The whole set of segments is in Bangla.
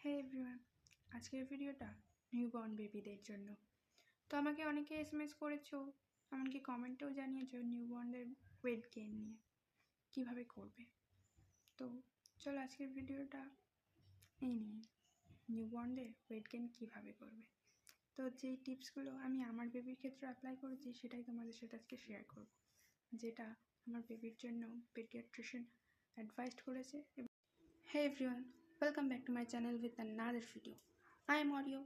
হে এভরিওয়ান, আজকের ভিডিওটা নিউবর্ন বেবিদের জন্য। তো আমাকে অনেকে এসএমএস করেছো, এমনকি কমেন্টেও জানিয়েছো নিউবর্নদের ওয়েট গেইন নিয়ে কীভাবে করবে। তো চলো আজকের ভিডিওটা এই নিয়ে, নিউবর্নদের ওয়েট গেইন কীভাবে করবে। তো যেই টিপসগুলো আমি আমার বেবির ক্ষেত্রে অ্যাপ্লাই করেছি সেটাই তোমাদের সাথে আজকে শেয়ার করব, যেটা আমার বেবির জন্য পেডিয়াট্রিশিয়ান অ্যাডভাইস করেছে। Hey everyone, welcome back to my channel with another video. I am audio.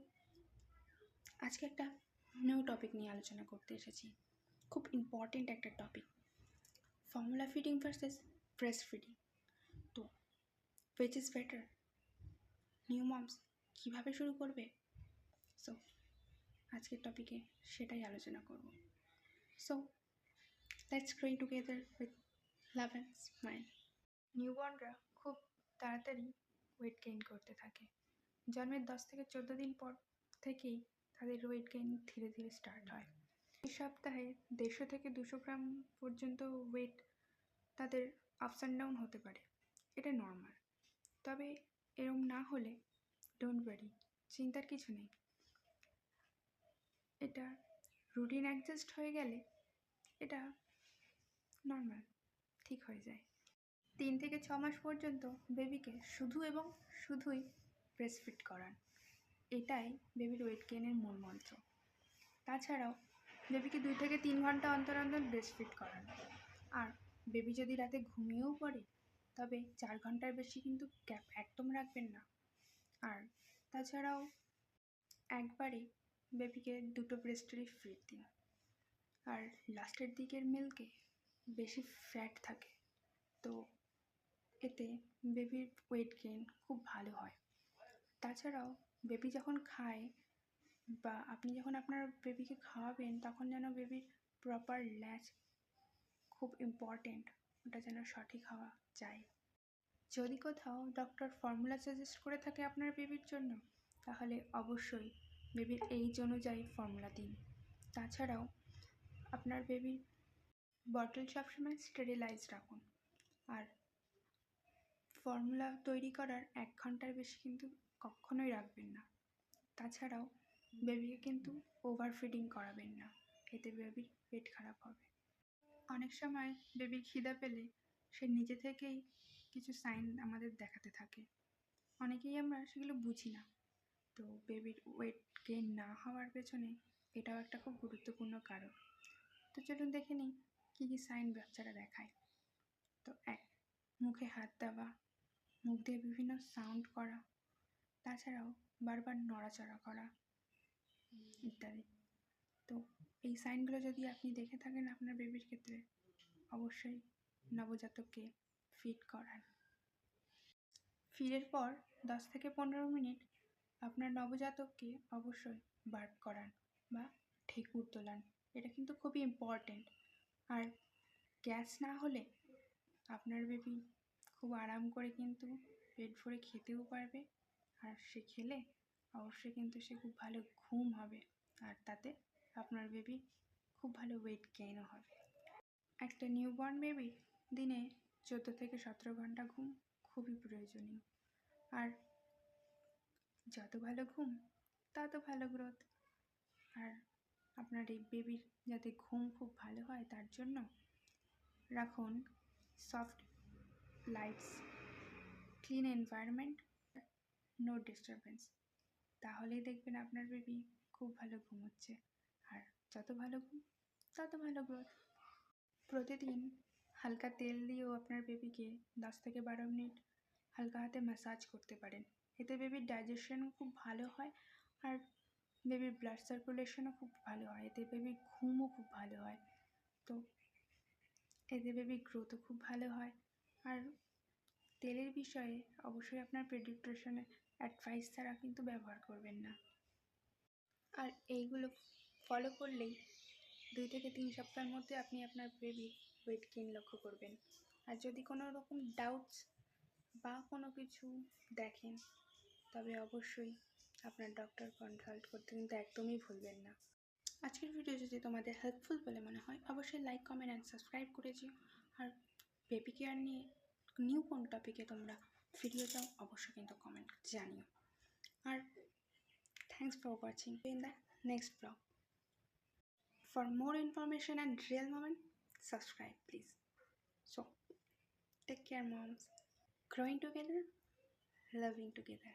আজকে একটা নিউ টপিক নিয়ে আলোচনা করতে এসেছি, খুব ইম্পর্টেন্ট একটা topic, formula feeding versus breast feeding. তো which is better, new moms কীভাবে শুরু করবে। সো আজকের টপিকে সেটাই আলোচনা করব। So let's grow together with love and smile. নিউবর্নরা খুব তাড়াতাড়ি ওয়েট গেইন করতে থাকে। জন্মের 10 থেকে 14 দিন পর থেকেই তাদের ওয়েট গেইন ধীরে ধীরে স্টার্ট হয়। এই সপ্তাহে 150 থেকে 200 গ্রাম পর্যন্ত ওয়েট তাদের আপস অ্যান্ড ডাউন হতে পারে, এটা নর্মাল। তবে এরম না হলে ডোন্ট ওয়ারি, চিন্তার কিছু নেই। এটা রুটিন অ্যাডজাস্ট হয়ে গেলে এটা নর্মাল, ঠিক হয়ে যায়। 3 থেকে 6 মাস পর্যন্ত বেবিকে শুধু এবং শুধুই ব্রেস্ট ফিড করান, এটাই বেবির ওয়েট গেইনের মূল মন্ত্র। তাছাড়াও বেবিকে 2 থেকে 3 ঘন্টা অন্তর অন্তর ব্রেস্ট ফিড করান। আর বেবি যদি রাতে ঘুমিয়েও পড়ে তবে 4 ঘন্টার বেশি কিন্তু গ্যাপ একদম রাখবেন না। আর তাছাড়াও একবারে বেবিকে 2টো ব্রেস্টেরই ফিড দিন। আর লাস্টের দিকের মিল্কে বেশি ফ্যাট থাকে, তো এতে বেবির ওয়েট গেইন খুব ভালো হয়। তাছাড়াও বেবি যখন খায় বা আপনি যখন আপনার বেবিকে খাওয়াবেন তখন যেন বেবির প্রপার ল্যাচ, খুব ইম্পর্টেন্ট, ওটা যেন সঠিক হওয়া যায়। যদি কোথাও ডক্টর ফর্মুলা সাজেস্ট করে থাকে আপনার বেবির জন্য, তাহলে অবশ্যই বেবির এইজ অনুযায়ী ফর্মুলা দিন। তাছাড়াও আপনার বেবির বটল সবসময় স্টেরিলাইজ রাখুন। আর ফর্মুলা তৈরি করার 1 ঘন্টার বেশি কিন্তু কখনোই রাখবেন না। তাছাড়াও বেবিকে কিন্তু ওভার ফিডিং করাবেন না, এতে বেবির পেট খারাপ হবে। অনেক সময় বেবির খিদা পেলে সে নিজে থেকেই কিছু সাইন আমাদের দেখাতে থাকে, অনেকেই আমরা সেগুলো বুঝি না। তো বেবির ওয়েট গেইন না হওয়ার পেছনে এটাও একটা খুব গুরুত্বপূর্ণ কারণ। তো চলুন দেখে নিই কী কী সাইন বাচ্চারা দেখায়। তো 1, মুখে হাত দেওয়া, মুখ দিয়ে বিভিন্ন সাউন্ড করা, তাছাড়াও বারবার নড়াচড়া করা ইত্যাদি। তো এই সাইনগুলো যদি আপনি দেখে থাকেন আপনার বেবির ক্ষেত্রে, অবশ্যই নবজাতককে ফিড করান। ফিডের পর 10 থেকে 15 মিনিট আপনার নবজাতককে অবশ্যই বার্প করান বা ঠেকুর তোলান, এটা কিন্তু খুবই ইম্পর্টেন্ট। আর গ্যাস না হলে আপনার বেবি খুব আরাম করে কিন্তু পেট ভরে খেতেও পারবে। আর সে খেলে অবশ্যই কিন্তু সে খুব ভালো ঘুম হবে, আর তাতে আপনার বেবি খুব ভালো ওয়েট গেইনও হবে। একটা নিউবর্ন বেবি দিনে 14 থেকে 17 ঘন্টা ঘুম খুবই প্রয়োজনীয়। আর যত ভালো ঘুম তত ভালো গ্রোথ। আর আপনার এই বেবির যাতে ঘুম খুব ভালো হয় তার জন্য রাখুন soft lights, clean environment, no disturbance. তাহলেই দেখবেন আপনার বেবি খুব ভালো ঘুমোচ্ছে। আর যত ভালো ঘুম তত ভালো গ্রোথ। প্রতিদিন হালকা তেল দিয়েও আপনার বেবিকে 10 থেকে 12 মিনিট হালকা হাতে ম্যাসাজ করতে পারেন, এতে বেবির ডাইজেশনও খুব ভালো হয়। আর বেবির ব্লাড সার্কুলেশনও খুব ভালো হয়, এতে বেবির ঘুমও খুব ভালো হয়। তো এতে বেবির গ্রোথও খুব ভালো হয়। আর তেলের বিষয়ে অবশ্যই আপনার পেডিয়াট্রিশিয়ানের অ্যাডভাইস ছাড়া কিন্তু ব্যবহার করবেন না। আর এইগুলো ফলো করলেই 2 থেকে 3 সপ্তাহের মধ্যে আপনি আপনার বেবির ওয়েট গেইন লক্ষ্য করবেন। আর যদি কোনো রকম ডাউটস বা কোনো কিছু দেখেন তবে অবশ্যই আপনার ডক্টর কনসাল্ট করতে কিন্তু একদমই ভুলবেন না। আজকের ভিডিও যদি তোমাদের হেল্পফুল বলে মনে হয় অবশ্যই লাইক, কমেন্ট অ্যান্ড সাবস্ক্রাইব করে দিও। আর বেবি কেয়ার নিয়ে নিউ কোন টপিকে তোমরা ভিডিও চাও অবশ্যই কিন্তু কমেন্ট জানিও। আর thanks for watching in the next vlog. For more information and real moment, subscribe please. So, take care moms. Growing together, loving together.